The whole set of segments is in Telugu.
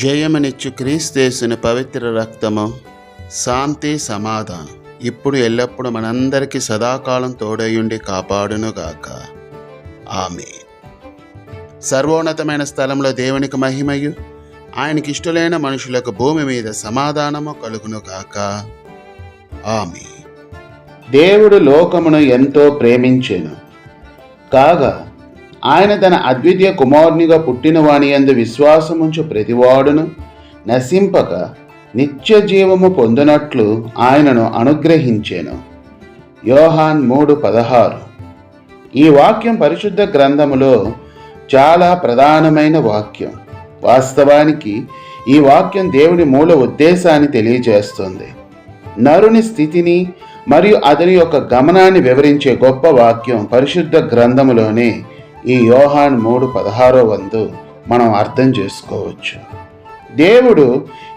జయమునిచ్చు క్రీస్తేసుని పవిత్ర రక్తము, శాంతి సమాధానం ఇప్పుడు ఎల్లప్పుడు మనందరికీ సదాకాలం తోడయుండి కాపాడునుగాక. ఆమేన్. సర్వోన్నతమైన స్థలంలో దేవునికి మహిమయు, ఆయనకి ఇష్టలైన మనుషులకు భూమి మీద సమాధానము కలుగునుగాక. ఆమేన్. దేవుడు లోకమును ఎంతో ప్రేమించెను, కాగా ఆయన తన అద్వితీయ కుమారునిగా పుట్టిన వాని యందు విశ్వాసముంచు ప్రతివాడును నశింపక నిత్య జీవము పొందినట్లు ఆయనను అనుగ్రహించెను. యోహాన్ 3:16. ఈ వాక్యం పరిశుద్ధ గ్రంథములో చాలా ప్రధానమైన వాక్యం. వాస్తవానికి ఈ వాక్యం దేవుని మూల ఉద్దేశాన్ని తెలియజేస్తుంది. నరుని స్థితిని మరియు అతని యొక్క గమనాన్ని వివరించే గొప్ప వాక్యం పరిశుద్ధ గ్రంథములోనే ఈ యోహాన్ 3:16 మనం అర్థం చేసుకోవచ్చు. దేవుడు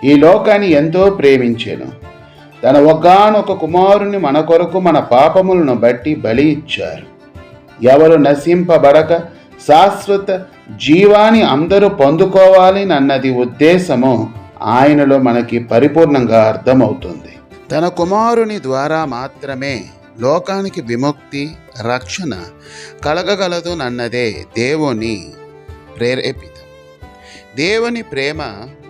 ఈ లోకాన్ని ఎంతో ప్రేమించెను. తన ఒక్కగానొక్క కుమారుని మన కొరకు మన పాపములను బట్టి బలి ఇచ్చారు. ఎవరు నశింపబడక శాశ్వత జీవాన్ని అందరూ పొందుకోవాలి అన్నది ఉద్దేశము ఆయనలో మనకి పరిపూర్ణంగా అర్థమవుతుంది. తన కుమారుని ద్వారా మాత్రమే లోకానికి విముక్తి, రక్షణ కలగగలదు అన్నదే దేవుని ప్రేరేపితం. దేవుని ప్రేమ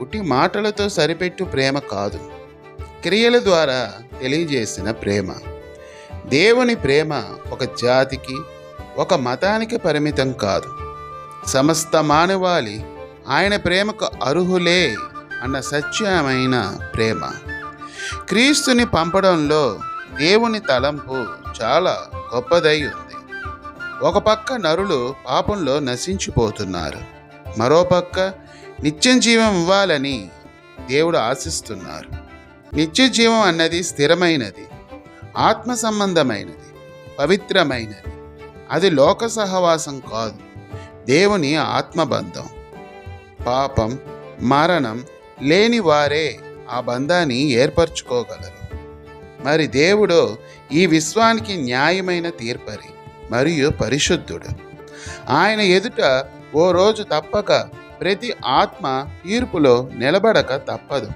ఉట్టి మాటలతో సరిపెట్టు ప్రేమ కాదు, క్రియల ద్వారా తెలియజేసిన ప్రేమ. దేవుని ప్రేమ ఒక జాతికి, ఒక మతానికి పరిమితం కాదు. సమస్త మానవాళి ఆయన ప్రేమకు అర్హులే అన్న సత్యమైన ప్రేమ. క్రీస్తుని పంపడంలో దేవుని తలంపు చాలా గొప్పదై ఉంది. ఒక పక్క నరులు పాపంలో నశించిపోతున్నారు, మరోపక్క నిత్య జీవం ఇవ్వాలని దేవుడు ఆశిస్తున్నారు. నిత్య జీవం అన్నది స్థిరమైనది, ఆత్మ సంబంధమైనది, పవిత్రమైనది. అది లోక సహవాసం కాదు, దేవుని ఆత్మబంధం. పాపం, మరణం లేని వారే ఆ బంధాన్ని ఏర్పరచుకోగలరు. మరి దేవుడు ఈ విశ్వానికి న్యాయమైన తీర్పరి మరియు పరిశుద్ధుడు. ఆయన ఎదుట ఓ రోజు తప్పక ప్రతి ఆత్మ తీర్పులో నిలబడక తప్పదు.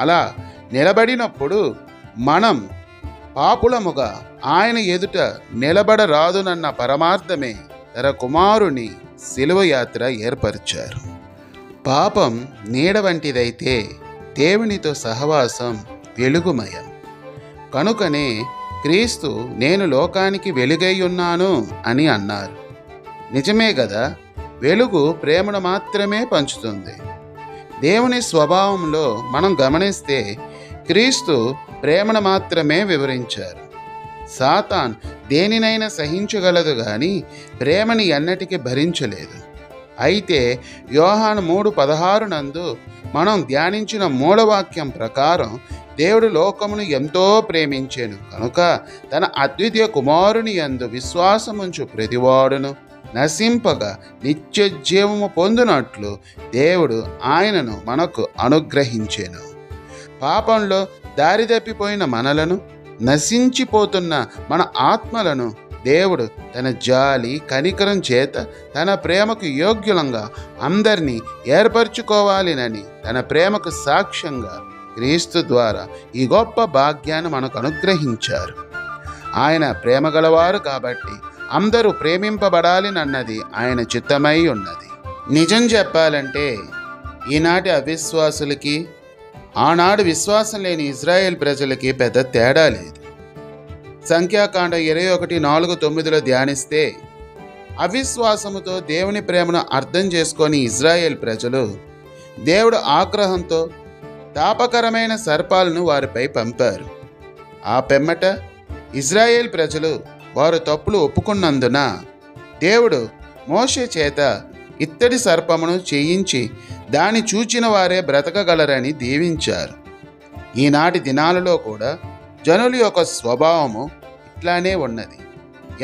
అలా నిలబడినప్పుడు మనం పాపులముగా ఆయన ఎదుట నిలబడరాదునన్న పరమార్థమే తన కుమారుని శిలువ యాత్ర ఏర్పరిచారు. పాపం నీడ వంటిదైతే దేవునితో సహవాసం వెలుగుమయం. కనుకనే క్రీస్తు నేను లోకానికి వెలుగై ఉన్నాను అని అన్నారు. నిజమే కదా, వెలుగు ప్రేమను మాత్రమే పంచుతుంది. దేవుని స్వభావంలో మనం గమనిస్తే క్రీస్తు ప్రేమను మాత్రమే వివరించారు. సాతాన్ దేనినైనా సహించగలదు కానీ ప్రేమని ఎన్నటికీ భరించలేదు. అయితే యోహాను 3:16 మనం ధ్యానించిన మూలవాక్యం ప్రకారం దేవుడు లోకమును ఎంతో ప్రేమించెను కనుక తన అద్వితీయ కుమారుని యందు విశ్వాసముంచు ప్రతివాడును నశింపగా నిత్య జీవము పొందినట్లు దేవుడు ఆయనను మనకు అనుగ్రహించెను. పాపంలో దారి తప్పిపోయిన మనలను, నశించిపోతున్న మన ఆత్మలను దేవుడు తన జాలి, కనికరం చేత తన ప్రేమకు యోగ్యులంగా అందరినీ ఏర్పరచుకోవాలినని తన ప్రేమకు సాక్ష్యంగా క్రీస్తు ద్వారా ఈ గొప్ప భాగ్యాన్ని మనకు అనుగ్రహించారు. ఆయన ప్రేమ గలవారు కాబట్టి అందరూ ప్రేమింపబడాలినన్నది ఆయన చిత్తమై ఉన్నది. నిజం చెప్పాలంటే ఈనాటి అవిశ్వాసులకి, ఆనాడు విశ్వాసం లేని ఇజ్రాయేల్ ప్రజలకి పెద్ద తేడా లేదు. సంఖ్యాకాండ 21:4-9 ధ్యానిస్తే అవిశ్వాసముతో దేవుని ప్రేమను అర్థం చేసుకొని ఇజ్రాయేల్ ప్రజలు దేవుడు ఆగ్రహంతో తాపకరమైన సర్పాలను వారిపై పంపారు. ఆ పిమ్మట ఇజ్రాయేల్ ప్రజలు వారు తప్పులు ఒప్పుకున్నందున దేవుడు మోషే చేత ఇత్తడి సర్పమును చేయించి దాన్ని చూచిన వారే బ్రతకగలరని దీవించారు. ఈనాటి దినాలలో కూడా జనుల యొక్క స్వభావము ఇట్లానే ఉన్నది.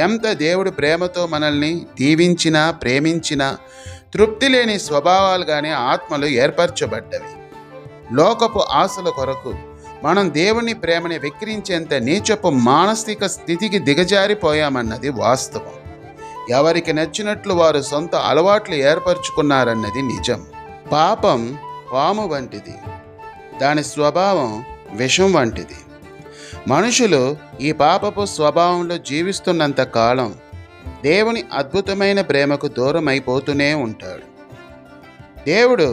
ఎంత దేవుడు ప్రేమతో మనల్ని దీవించినా, ప్రేమించినా తృప్తి లేని స్వభావాలుగానే ఆత్మలు ఏర్పరచబడ్డవి. లోకపు ఆశల కొరకు మనం దేవుని ప్రేమని విక్రించేంత నీచపు మానసిక స్థితికి దిగజారిపోయామన్నది వాస్తవం. ఎవరికి నచ్చినట్లు వారు సొంత అలవాట్లు ఏర్పరచుకున్నారన్నది నిజం. పాపం పాము వంటిది, దాని స్వభావం విషం వంటిది. మనుషులు ఈ పాపపు స్వభావంలో జీవిస్తున్నంత కాలం దేవుని అద్భుతమైన ప్రేమకు దూరం అయిపోతూనే ఉంటాడు. దేవుడు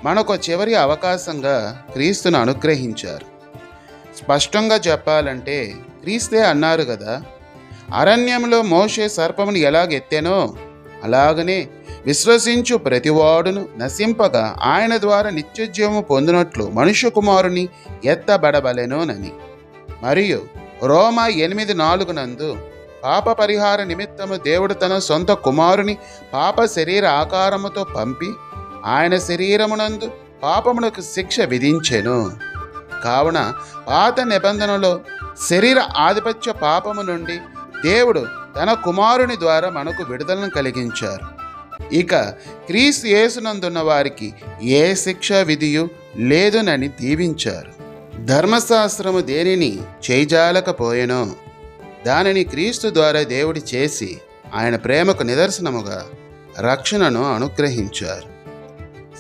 మనకు చివరి అవకాశంగా క్రీస్తును అనుగ్రహించారు. స్పష్టంగా చెప్పాలంటే క్రీస్తే అన్నారు కదా, అరణ్యంలో మోషే సర్పమును ఎలాగెత్తెనో అలాగనే విశ్వసించు ప్రతివాడును నశింపగా ఆయన ద్వారా నిత్యజీవము పొందినట్లు మనుష్య కుమారుని ఎత్తబడబలెనోనని. మరియు రోమా 8:4 నందు పాప పరిహార నిమిత్తము దేవుడు తన సొంత కుమారుని పాప శరీర ఆకారముతో పంపి ఆయన శరీరమునందు పాపమునకు శిక్ష విధించెను. కావున పాత నిబంధనలో శరీర ఆధిపత్య పాపము నుండి దేవుడు తన కుమారుని ద్వారా మనకు విడుదలను కలిగించారు. ఇక క్రీస్తు యేసునందున్న వారికి ఏ శిక్ష విధియు లేదునని దీవించారు. ధర్మశాస్త్రము దేనిని చేజాలకపోయెనో దానిని క్రీస్తు ద్వారా దేవుడు చేసి ఆయన ప్రేమకు నిదర్శనముగా రక్షణను అనుగ్రహించారు.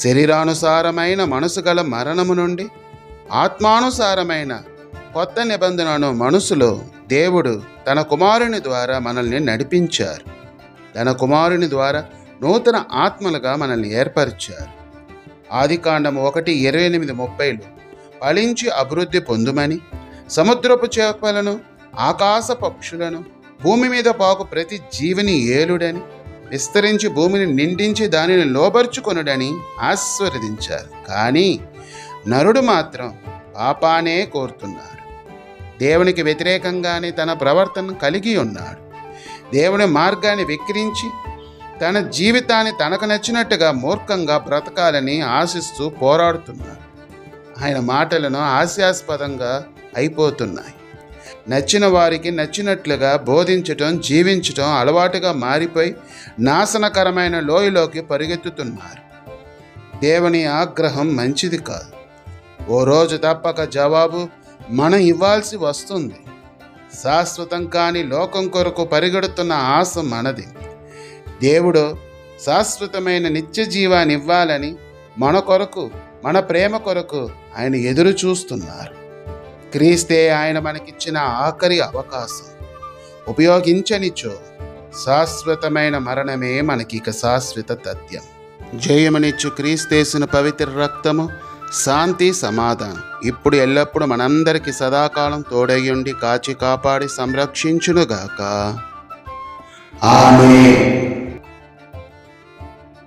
శరీరానుసారమైన మనసు గల మరణము నుండి ఆత్మానుసారమైన కొత్త నిబంధనను మనసులో దేవుడు తన కుమారుని ద్వారా మనల్ని నడిపించారు. తన కుమారుని ద్వారా నూతన ఆత్మలుగా మనల్ని ఏర్పరిచారు. ఆదికాండము 1:28-30 ఫలించి అభివృద్ధి పొందుమని, సముద్రపు చేపలను ఆకాశ పక్షులను భూమి మీద పాకు ప్రతి జీవిని ఏలుడని, విస్తరించి భూమిని నిండించి దానిని లోబర్చుకొనుడని ఆశీర్వదించారు. కానీ నరుడు మాత్రం పాపానే కోరుతున్నాడు. దేవునికి వ్యతిరేకంగానే తన ప్రవర్తనను కలిగి ఉన్నాడు. దేవుని మార్గాన్ని విక్రించి తన జీవితాన్ని తనకు నచ్చినట్టుగా మూర్ఖంగా బ్రతకాలని ఆశిస్తూ పోరాడుతున్నాడు. ఆయన మాటలను హాస్యాస్పదంగా అయిపోతున్నాయి. నచ్చిన వారికి నచ్చినట్లుగా బోధించటం, జీవించటం అలవాటుగా మారిపోయి నాశనకరమైన లోయలోకి పరిగెత్తుతున్నారు. దేవుని ఆగ్రహం మంచిది కాదు. ఓ రోజు తప్పక జవాబు మనం ఇవ్వాల్సి వస్తుంది. శాశ్వతం కాని లోకం కొరకు పరిగెడుతున్న ఆశ మనది. దేవుడు శాశ్వతమైన నిత్య జీవాన్ని ఇవ్వాలని మన కొరకు, మన ప్రేమ కొరకు ఆయన ఎదురు చూస్తున్నారు. క్రీస్తే ఆయన మనకిచ్చిన ఆఖరి అవకాశం. ఉపయోగించనిచో శాశ్వతమైన మరణమే మనకి ఇక శాశ్వత తథ్యం. జయమనిచ్చు క్రీస్తేసిన పవిత్ర రక్తము, శాంతి, సమాధానం ఇప్పుడు ఎల్లప్పుడూ మనందరికీ సదాకాలం తోడయ్యుండి కాచి కాపాడి సంరక్షించునుగాక. ఆమేన్.